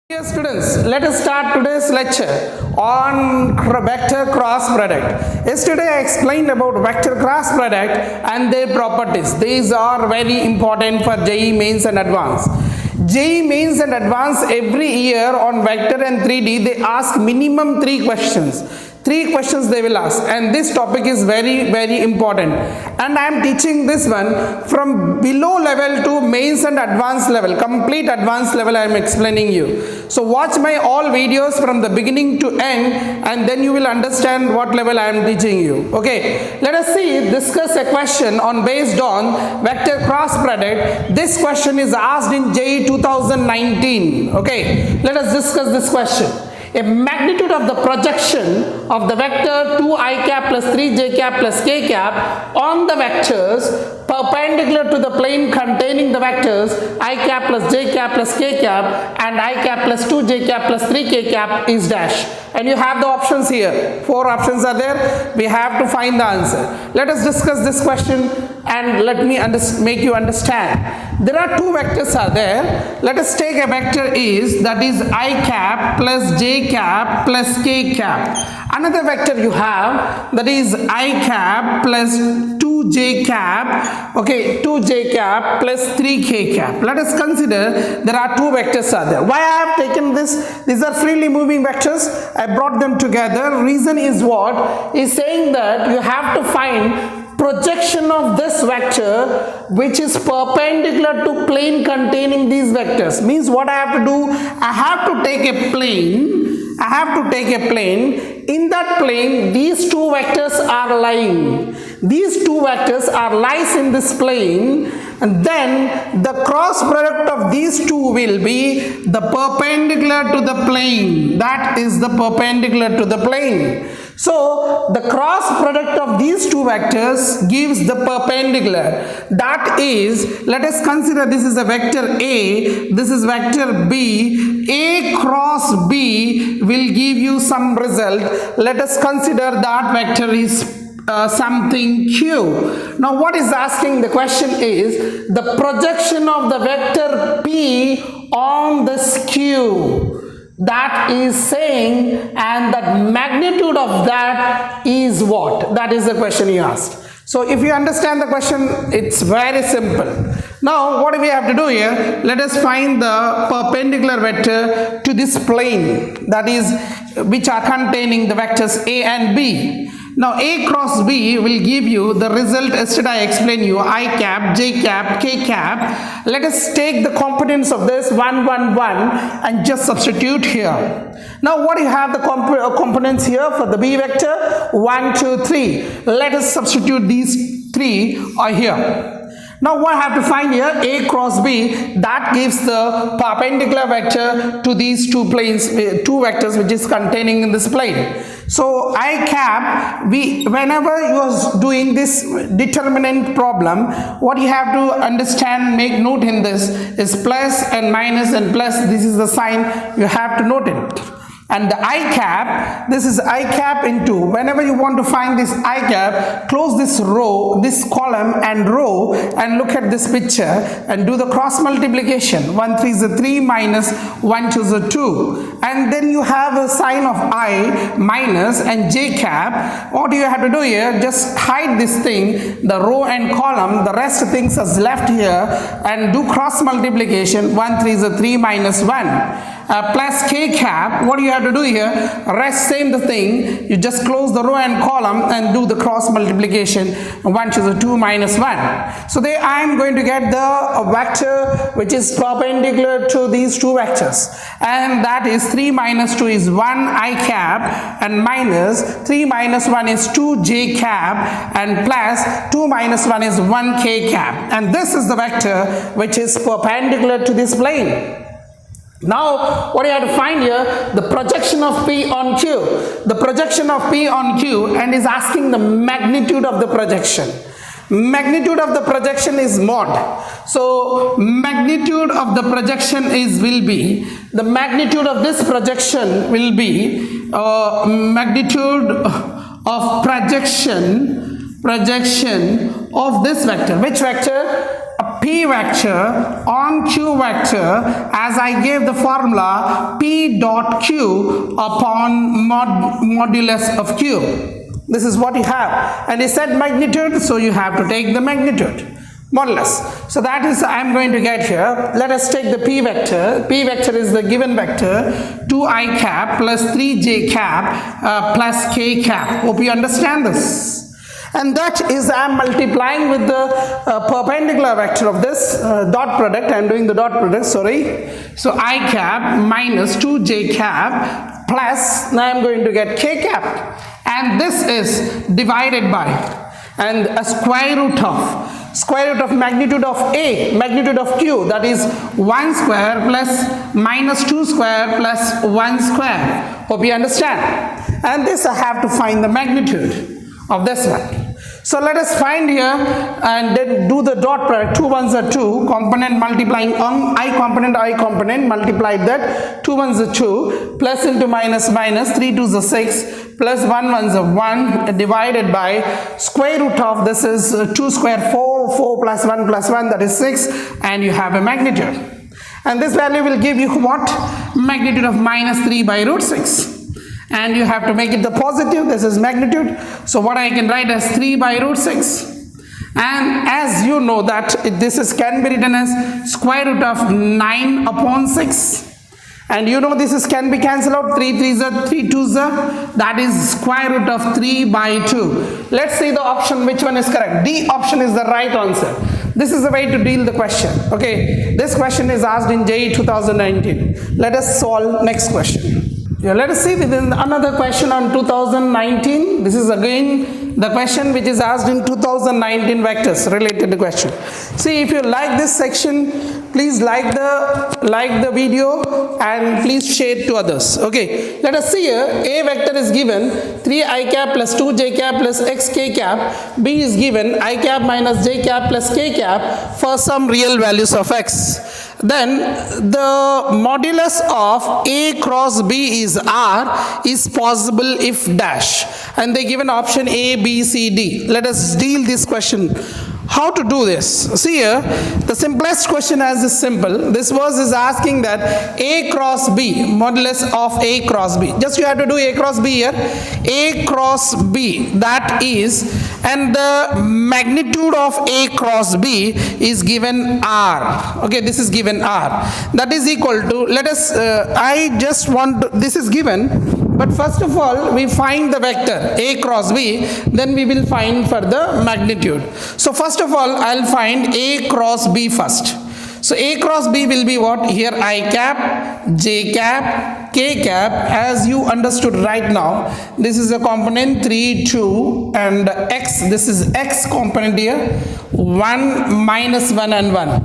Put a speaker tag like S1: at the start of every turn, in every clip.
S1: Dear students, let us start today's lecture on vector cross product. Yesterday I explained about vector cross product and their properties. These are very important for JEE Mains and Advanced. JEE Mains and Advanced every year on vector and 3D they ask minimum 3 questions. 3 questions they will ask, and this topic is very important, and I am teaching this one from below level to mains and advanced level, complete advanced level I am explaining you. So watch my all videos from the beginning to end, and then you will understand what level I am teaching you. Okay, let us discuss a question on based on vector cross product. This question is asked in JEE 2019. Okay, let us discuss this question. A magnitude of the projection of the vector 2i cap plus 3j cap plus k cap on the vectors perpendicular to the plane containing the vectors I cap plus j cap plus k cap and I cap plus 2j cap plus 3k cap is dash. And you have the options here. 4 options are there. We have to find the answer. Let us discuss this question and let me make you understand. There are 2 vectors are there. Let us take a vector that is I cap plus j cap plus k cap. Another vector you have that is I cap plus 2j cap, okay, 2j cap plus 3k cap. Let us consider there are 2 vectors are there. Why I have taken this? These are freely moving vectors. I brought them together. Reason is what? Is saying that you have to find projection of this vector which is perpendicular to plane containing these vectors. Means what I have to do? I have to take a plane. In that plane, these 2 vectors are lying. These 2 vectors are lies in this plane, and then the cross product of these 2 will be the perpendicular to the plane. That is the perpendicular to the plane. So the cross product of these 2 vectors gives the perpendicular. That is, let us consider this is a vector A, this is vector B. A cross B will give you some result. Let us consider that vector is something Q. Now what is asking the question is the projection of the vector P on this Q. That is saying, and that magnitude of that is what? That is the question you asked. So if you understand the question, it's very simple. Now what do we have to do here? Let us find the perpendicular vector to this plane, that is which are containing the vectors A and B. Now A cross B will give you the result. Yesterday I explained you I cap, J cap, K cap. Let us take the components of this 1, 1, 1 and just substitute here. Now what do you have the components here for the B vector? 1, 2, 3. Let us substitute these 3 are here. Now what I have to find here? A cross B, that gives the perpendicular vector to these 2 planes, 2 vectors which is containing in this plane. So I cap, whenever you are doing this determinant problem, what you have to understand, make note in this is plus and minus and plus. This is the sign you have to note it. And the I cap, this is I cap into, whenever you want to find this I cap, close this row, this column and row, and look at this picture and do the cross multiplication. 1 3 is a 3 minus 1 2 is a 2, and then you have a sign of I minus and J cap. What do you have to do here? Just hide this thing, the row and column, the rest things is left here, and do cross multiplication. 1 3 is a 3 minus 1. Plus K cap. What do you have to do here? Rest same the thing. You just close the row and column and do the cross multiplication. 1 to the 2 minus 1. So there I am going to get the vector which is perpendicular to these 2 vectors, and that is 3 minus 2 is 1 I cap, and minus 3 minus 1 is 2 J cap, and plus 2 minus 1 is 1 K cap, and this is the vector which is perpendicular to this plane. Now what you have to find here? The projection of P on Q. The projection of P on Q, and is asking the magnitude of the projection. Magnitude of the projection is mod. So magnitude of the projection will be, the magnitude of this projection will be magnitude of projection of this vector. Which vector? P vector on Q vector as I gave the formula P dot Q upon modulus of Q. This is what you have, and he said magnitude, so you have to take the magnitude modulus. So that is I am going to get here. Let us take the P vector. P vector is the given vector 2i cap plus 3j cap plus k cap. Hope you understand this. And that is I am multiplying with the perpendicular vector of this dot product. I am doing the dot product, sorry. So I cap minus 2j cap plus, now I am going to get k cap, and this is divided by, and a square root of magnitude of A, magnitude of Q, that is 1 square plus minus 2 square plus 1 square. Hope you understand. And this I have to find the magnitude of this one. So let us find here and then do the dot product. 2 ones are 2, component multiplying on I component, multiply that. 2 ones are 2, plus into minus minus, 3 2s are 6, plus 1 ones are 1, divided by square root of, this is 2 square 4, 4 plus 1, that is 6, and you have a magnitude. And this value will give you what? Magnitude of minus 3 by root 6. And you have to make it the positive, this is magnitude. So what I can write as 3 by root 6. And as you know that this is can be written as square root of 9 upon 6. And you know this is can be cancelled out, 3 3s are 3 2s are, that is square root of 3 by 2. Let's see the option, which one is correct. D option is the right answer. This is the way to deal the question. Okay, this question is asked in JEE 2019. Let us solve next question. Yeah, let us see another question on 2019. This is again the question which is asked in 2019 vectors related to question. See, if you like this section, please like the video and please share it to others. Okay, let us see here. A vector is given 3i cap plus 2j cap plus xk cap. B is given I cap minus j cap plus k cap for some real values of x. Then the modulus of A cross B is R is possible if dash, and they give an option A, B, C, D. Let us deal this question. How to do this? See here, the simplest question as is simple. This verse is asking that A cross B, modulus of A cross B. Just you have to do A cross B here. A cross B, that is, and the magnitude of A cross B is given R. Okay, this is given R. That is equal to, let us, I just want to, this is given. But first of all, we find the vector A cross B, then we will find for the magnitude. So first of all, I'll find A cross B first. So A cross B will be what? Here I cap, J cap, K cap, as you understood right now. This is a component 3, 2 and X. This is X component here. 1, minus 1 and 1.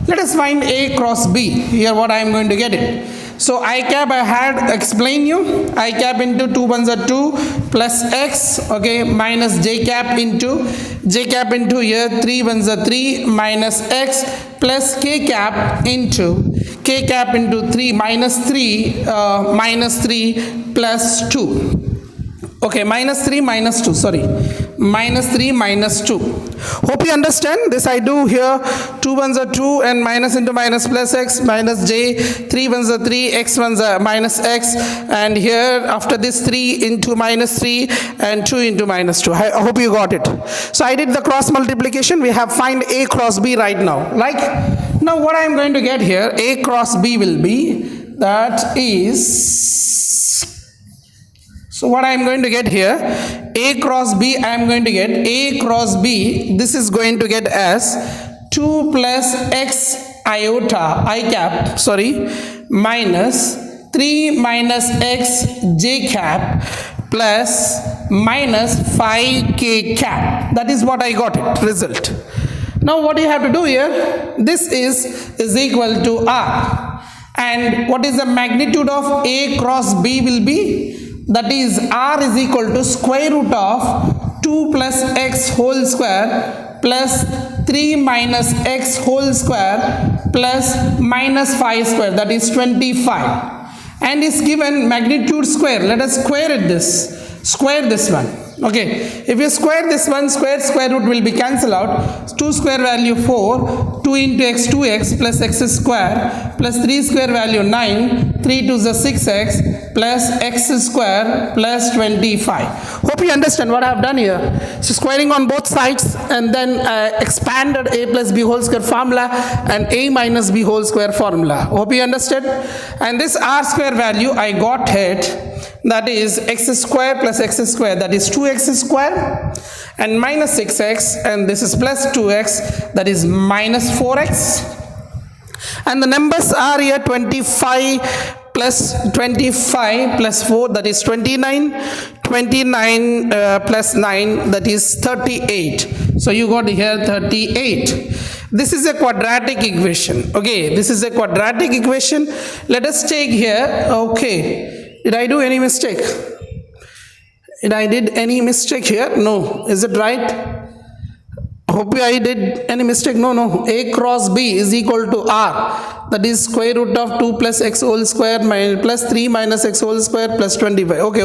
S1: Let us find A cross B. Here what I am going to get it. So I cap I had explained you. I cap into 2 ones are 2 plus x, okay, minus j cap into here 3 ones are 3 minus x plus k cap into 3 minus 3 plus 2. Okay, minus 3 minus 2, sorry, minus 3 minus 2. Hope you understand this. I do here 2 ones are 2 and minus into minus plus x minus j, 3 ones are 3, x ones are minus x, and here after this 3 into minus 3 and 2 into minus 2. I hope you got it. So I did the cross multiplication. We have find A cross B right now. Like, now what I am going to get here, A cross B will be, that is, so what I am going to get here, A cross B, I am going to get A cross B, this is going to get as 2 plus x iota, I cap, sorry, minus 3 minus x j cap plus minus 5k cap. That is what I got it, result. Now what you have to do here, this is equal to R. And what is the magnitude of A cross B will be? That is R is equal to square root of 2 plus x whole square plus 3 minus x whole square plus minus 5 square, that is 25. And is given magnitude square. Let us square it this. Square this one. Okay, if you square this one, square root will be cancelled out. 2 square value 4, 2 into x 2x plus x square plus 3 square value 9, 3 to the 6x plus x square plus 25. Hope you understand what I have done here. So squaring on both sides and then expanded a plus b whole square formula and a minus b whole square formula. Hope you understood. And this r square value I got it. That is x square plus x square, that is 2x square, and minus 6x, and this is plus 2x, that is minus 4x. And the numbers are here 25 plus 4, that is 29, 29 plus 9, that is 38. So you got here 38. This is a quadratic equation. Okay, this is a quadratic equation. Let us take here, okay. Did I do any mistake? Did I did any mistake here? No. Is it right? Hope I did any mistake. No. A cross B is equal to R. That is square root of 2 plus x whole square minus plus 3 minus x whole square plus 25. Okay,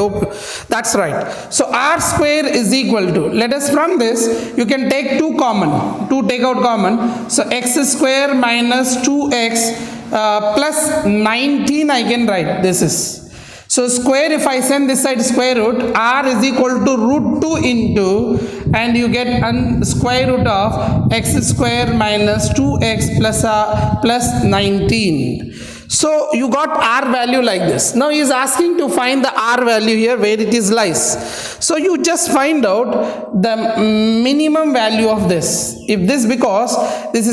S1: that's right. So R square is equal to, let us from this, you can take 2 common. 2 take out common. So x square minus 2x plus 19 I can write. This is. So square, if I send this side square root, r is equal to root 2 into, and you get square root of x square minus 2x plus 19. So you got r value like this. Now he is asking to find the r value here where it is lies. So you just find out the minimum value of this. If this, because this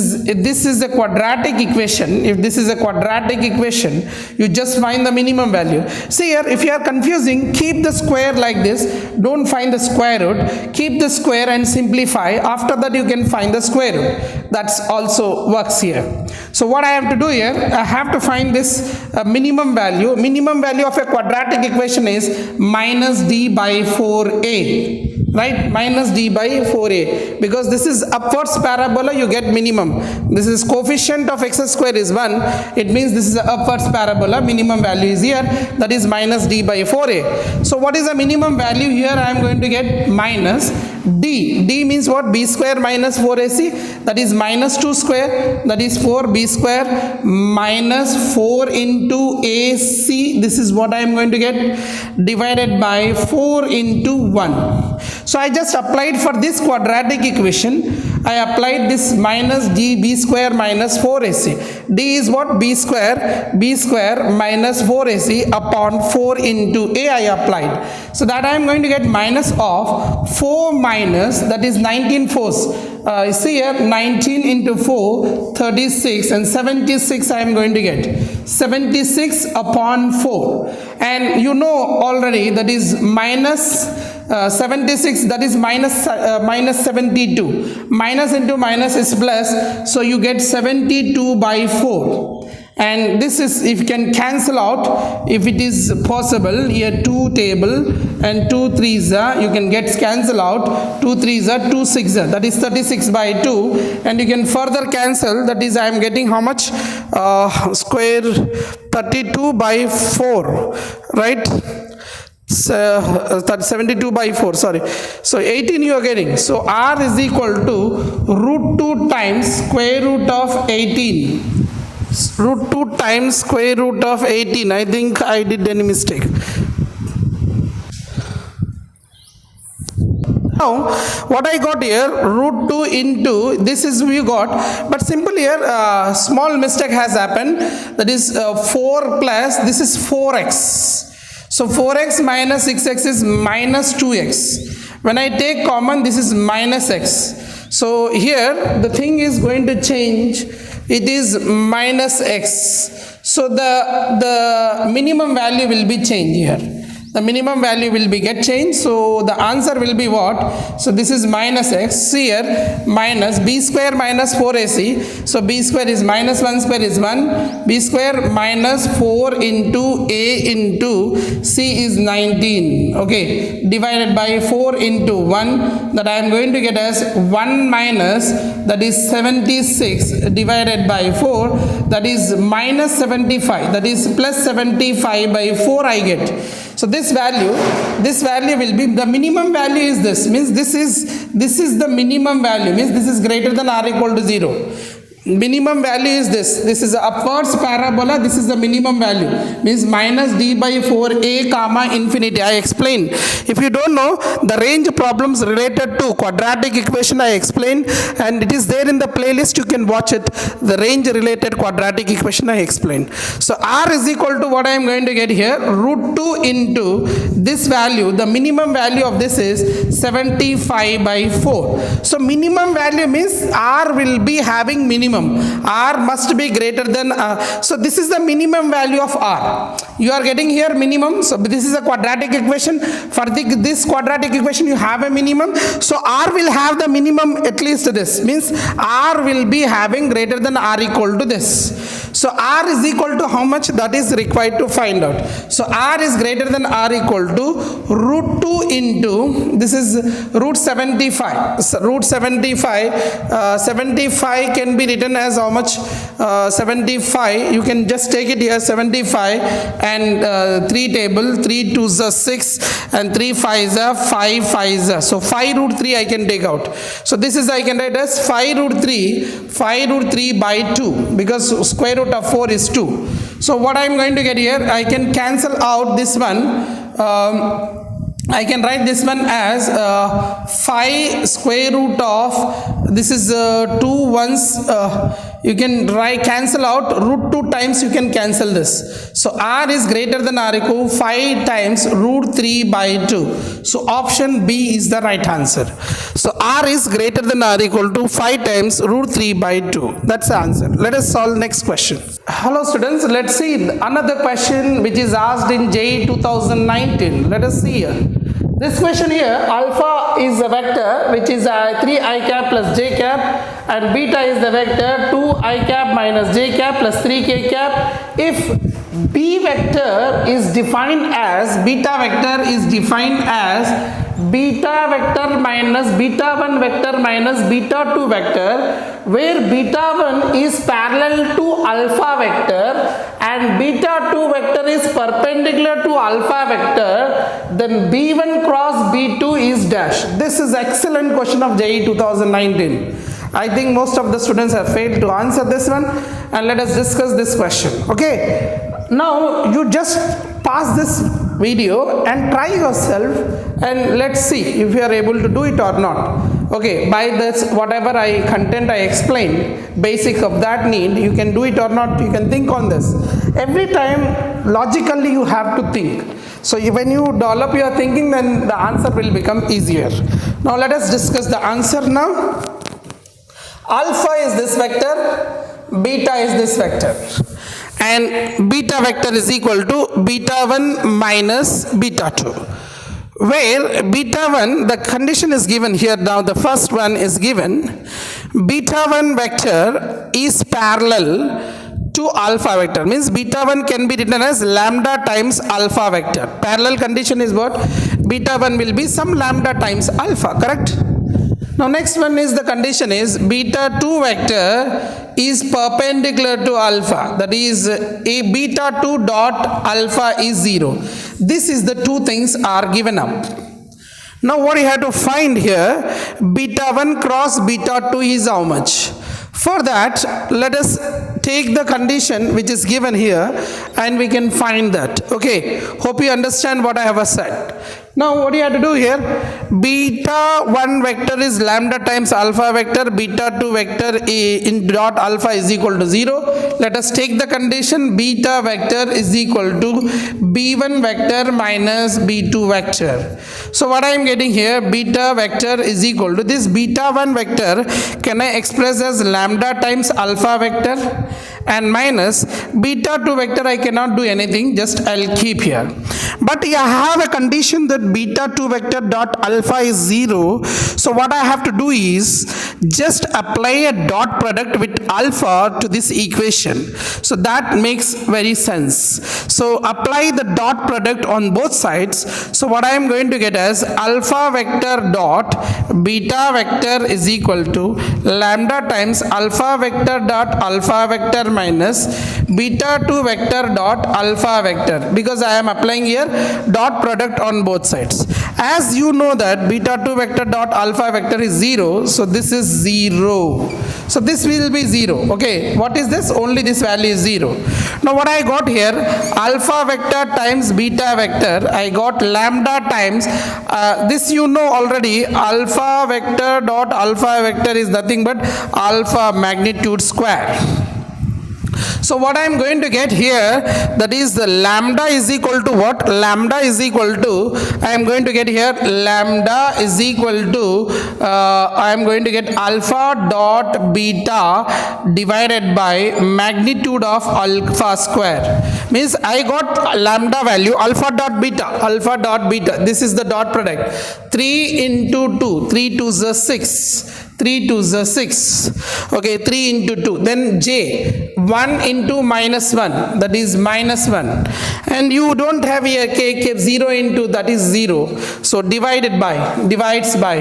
S1: is a quadratic equation. If this is a quadratic equation, you just find the minimum value. See here, if you are confusing, keep the square like this. Don't find the square root. Keep the square and simplify. After that you can find the square root. That's also works here. So what I have to do here, I have to find this minimum value. Minimum value of a quadratic equation is minus d by 4a, right? Minus d by 4a, because this is upwards parabola, you get minimum. This is coefficient of x square is 1, it means this is a upwards parabola. Minimum value is here, that is minus d by 4a. So what is the minimum value here? I am going to get minus d. D means what? B square minus 4ac, that is minus 2 square, that is 4b square minus 4 into ac. This is what I am going to get, divided by 4 into 1. So I just applied for this quadratic equation, I applied this minus b square minus 4ac. D is what? B square minus 4ac upon 4 into a I applied. So that I am going to get minus of 4 minus, that is 19 fours. See here, 19 into 4, 36, and 76 I am going to get. 76 upon 4. And you know already that is minus 76, that is minus 72. Minus into minus is plus, so you get 72 by 4. And this is, if you can cancel out, if it is possible, here 2 table and 2 3s are, you can get cancel out, 2 3s are 2 6s are, that is 36 by 2, and you can further cancel, that is I am getting how much, square 32 by 4, right? 72 by 4, sorry. So 18 you are getting. So r is equal to root 2 times square root of 18. Root 2 times square root of 18. I think I did any mistake. Now what I got here, root 2 into, this is we got, but simple here, small mistake has happened, that is 4 plus, this is 4x. So 4x minus 6x is minus 2x. When I take common, this is minus x. So here the thing is going to change, it is minus x. So the minimum value will be changed here. The minimum value will be get changed. So the answer will be what? So this is minus x. Here minus b square minus 4ac. So b square is minus 1 square is 1. B square minus 4 into a into c is 19. Okay. Divided by 4 into 1. That I am going to get as 1 minus, that is 76 divided by 4. That is minus 75. That is plus 75 by 4 I get. So this value will be, the minimum value is this, means this is the minimum value, means this is greater than or equal to 0. Minimum value is this is a upwards parabola, this is the minimum value, means minus d by 4a comma infinity. I explained. If you don't know, the range problems related to quadratic equation I explained, and it is there in the playlist, you can watch it. The range related quadratic equation I explained. So r is equal to, what I am going to get here, root 2 into this value, the minimum value of this is 75 by 4. So minimum value means r will be having minimum. R must be greater than, so this is the minimum value of R. You are getting here minimum. So this is a quadratic equation. For this quadratic equation you have a minimum. So R will have the minimum, at least this. Means R will be having greater than R equal to this. So R is equal to how much? That is required to find out. So R is greater than R equal to root 2 into, this is root 75. So root 75, 75 can be written as how much? 75, you can just take it here, 75 and 3 table, 3 2s are 6 and 3 5s are 5 5s are. So 5 root 3 I can take out. So this is, I can write as 5 root 3 by 2, because square root of 4 is 2. So what I am going to get here, I can cancel out this one. I can write this one as 5 square root of, this is 2 ones, you can cancel out root 2 times, you can cancel this. So R is greater than or equal 5 times root 3 by 2. So option B is the right answer. So R is greater than or equal to 5 times root 3 by 2. That's the answer. Let us solve next question. Hello students, let's see another question which is asked in JEE 2019. Let us see here. This question here, alpha is a vector which is 3i cap plus j cap, and beta is the vector 2i cap minus j cap plus 3k cap. If b vector is defined as, beta vector is defined as beta vector minus beta 1 vector minus beta 2 vector, where beta 1 is parallel to alpha vector and beta 2 vector is perpendicular to alpha vector, then b1 cross b2 is dash. This is excellent question of JEE 2019. I think most of the students have failed to answer this one, and let us discuss this question. Okay, now you just pause this video and try yourself, and let's see if you are able to do it or not. Okay, by this whatever content I explained, basic of that need, you can do it or not, you can think on this. Every time logically you have to think. So when you develop your thinking, then the answer will become easier. Now let us discuss the answer now. Alpha is this vector, beta is this vector, and beta vector is equal to beta 1 minus beta 2, where beta 1, the condition is given here. Now the first one is given, beta 1 vector is parallel to alpha vector, means beta 1 can be written as lambda times alpha vector. Parallel condition is what? Beta 1 will be some lambda times alpha, correct? Now next one is, the condition is beta 2 vector is perpendicular to alpha, that is a beta 2 dot alpha is 0. This is the two things are given up. Now what you have to find here, beta 1 cross beta 2 is how much? For that, let us take the condition which is given here and we can find that. Okay, hope you understand what I have said. Now what you have to do here, beta 1 vector is lambda times alpha vector, beta 2 vector in dot alpha is equal to 0. Let us take the condition, beta vector is equal to b1 vector minus b2 vector. So what I am getting here, beta vector is equal to this beta 1 vector, can I express as lambda times alpha vector, and minus beta 2 vector, I cannot do anything, just I'll keep here. But I have a condition that beta 2 vector dot alpha is 0. So what I have to do is just apply a dot product with alpha to this equation. So that makes very sense. So apply the dot product on both sides. So what I am going to get as alpha vector dot beta vector is equal to lambda times alpha vector dot alpha vector minus beta 2 vector dot alpha vector, because I am applying here dot product on both sides. As you know that beta 2 vector dot alpha vector is 0, so this is 0. So this will be 0. Okay, what is this? Only this value is 0. Now what I got here, alpha vector times beta vector, I got lambda times, this you know already, alpha vector dot alpha vector is nothing but alpha magnitude square. So what I am going to get here, that is the lambda is equal to what? Lambda is equal to, I am going to get here lambda is equal to, I am going to get alpha dot beta divided by magnitude of alpha square. Means I got lambda value alpha dot beta, this is the dot product. 3 into 2, 3 to the 6. 3 to the 6. Okay, 3 into 2. Then J, 1 into minus 1, that is minus 1. And you don't have here K, 0 into, that is 0. So divides by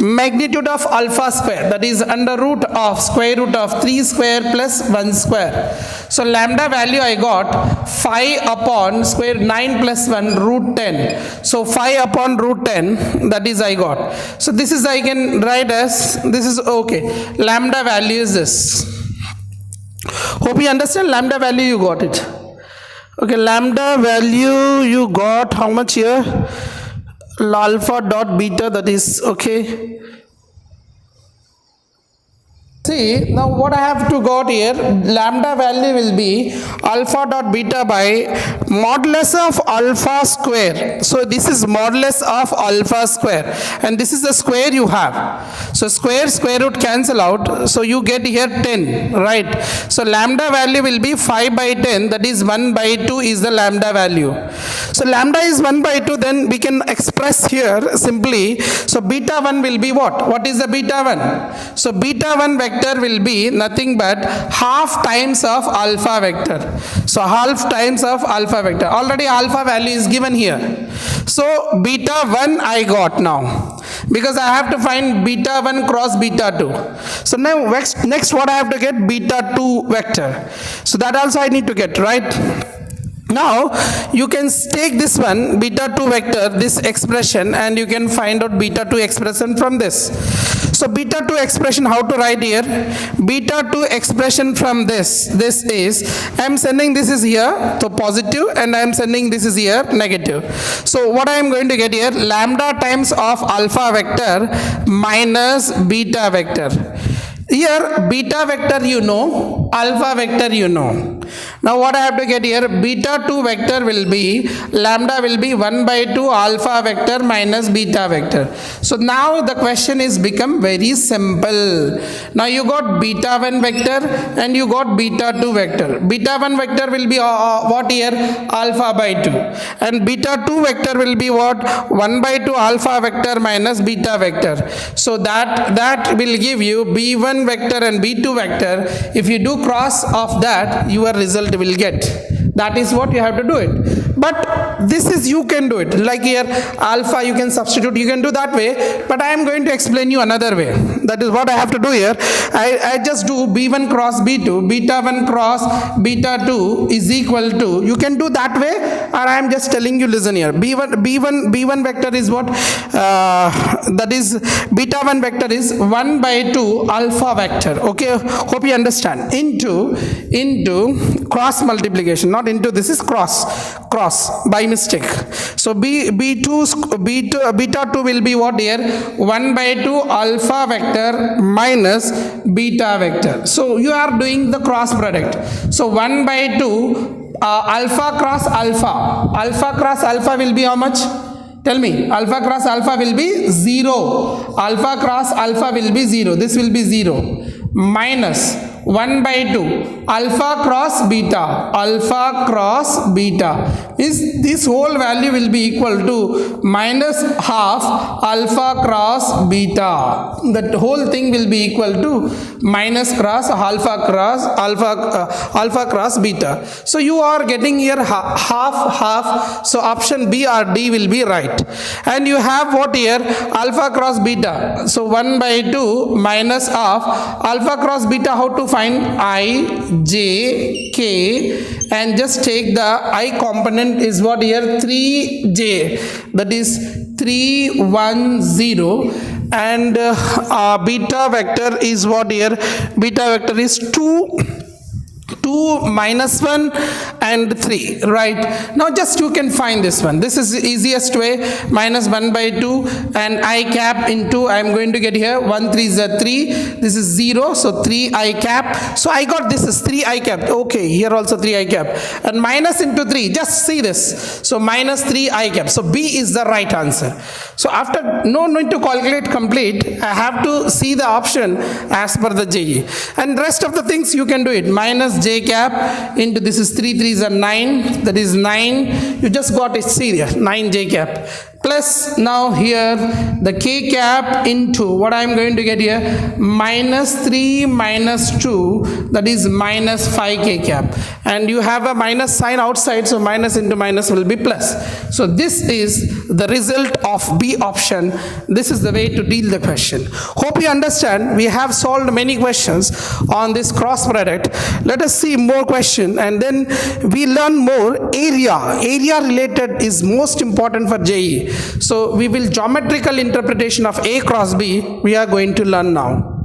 S1: magnitude of alpha square, that is under root of square root of 3 square plus 1 square. So lambda value I got 5 upon square 9 plus 1 root 10. So 5 upon root 10, that is I got. So this is I can write as, this is okay. Lambda value is this. Hope you understand. Lambda value you got it. Okay, lambda value you got how much here? Alpha dot beta, that is okay. See, now what I have to got here, lambda value will be alpha dot beta by modulus of alpha square. So this is modulus of alpha square, and this is the square you have. So square root cancel out, so you get here 10, right? So lambda value will be 5 by 10, that is 1 by 2 is the lambda value. So lambda is 1 by 2, then we can express here simply. So beta 1 will be what? What is the beta 1? So beta 1 vector will be nothing but half times of alpha vector. So half times of alpha vector. Already alpha value is given here. So beta 1 I got now, because I have to find beta 1 cross beta 2. So now next what I have to get? Beta 2 vector. So that also I need to get, right? Now you can take this one beta 2 vector, this expression, and you can find out beta 2 expression from this. So beta 2 expression, how to write here? Beta 2 expression from this is, I am sending this is here, so positive, and I am sending this is here, negative. So what I am going to get here? Lambda times of alpha vector minus beta vector. Here beta vector you know, alpha vector you know. Now what I have to get here? Beta 2 vector will be, lambda will be 1 by 2 alpha vector minus beta vector. So now the question is become very simple. Now you got beta 1 vector and you got beta 2 vector. Beta 1 vector will be what here? Alpha by 2. And beta 2 vector will be what? 1 by 2 alpha vector minus beta vector. So that will give you b1 vector and b2 vector. If you do cross of that, your result will get. That is what you have to do it. But this is, you can do it. Like here, alpha you can substitute, you can do that way. But I am going to explain you another way. That is what I have to do here. I just do b1 cross b2, beta 1 cross beta 2 is equal to, you can do that way, or I am just telling you, listen here. B1 vector is what? That is, beta 1 vector is 1 by 2 alpha vector. Okay, hope you understand. Into cross multiplication, not into, this is cross by mistake. So beta 2 will be what here? 1 by 2 alpha vector minus beta vector. So you are doing the cross product. So 1 by 2 alpha cross alpha will be how much? Tell me. Alpha cross alpha will be 0. Alpha cross alpha will be 0. This will be 0. Minus 1 by 2 alpha cross beta is, this whole value will be equal to minus half alpha cross beta. That whole thing will be equal to minus cross alpha cross beta. So you are getting here half. So option B or D will be right. And you have what here? Alpha cross beta. So 1 by 2 minus of alpha cross beta. How to find? I, J, K, and just take the I component is what here 3j, that is 310, and beta vector is what here, beta vector is 2 minus 1 and 3, right? Now just you can find this one. This is the easiest way. Minus 1 by 2 and I cap into, I am going to get here 1 3 is a 3, this is 0, so 3 I cap, so I got this is 3 I cap. Okay, here also 3 I cap, and minus into 3, just see this, so minus 3 I cap, so B is the right answer. So after no need to calculate complete, I have to see the option as per the JE, and rest of the things you can do it. Minus j cap into, this is 3 3 is a 9, that is 9, you just got it, see there 9 j cap, plus now here the k cap into what I am going to get here, minus 3 minus 2, that is minus 5 k cap, and you have a minus sign outside, so minus into minus will be plus. So this is the result of B option. This is the way to deal the question. Hope you understand. We have solved many questions on this cross product. Let us see more question, and then we learn more area related is most important for JE. So we will geometrical interpretation of A cross B we are going to learn now.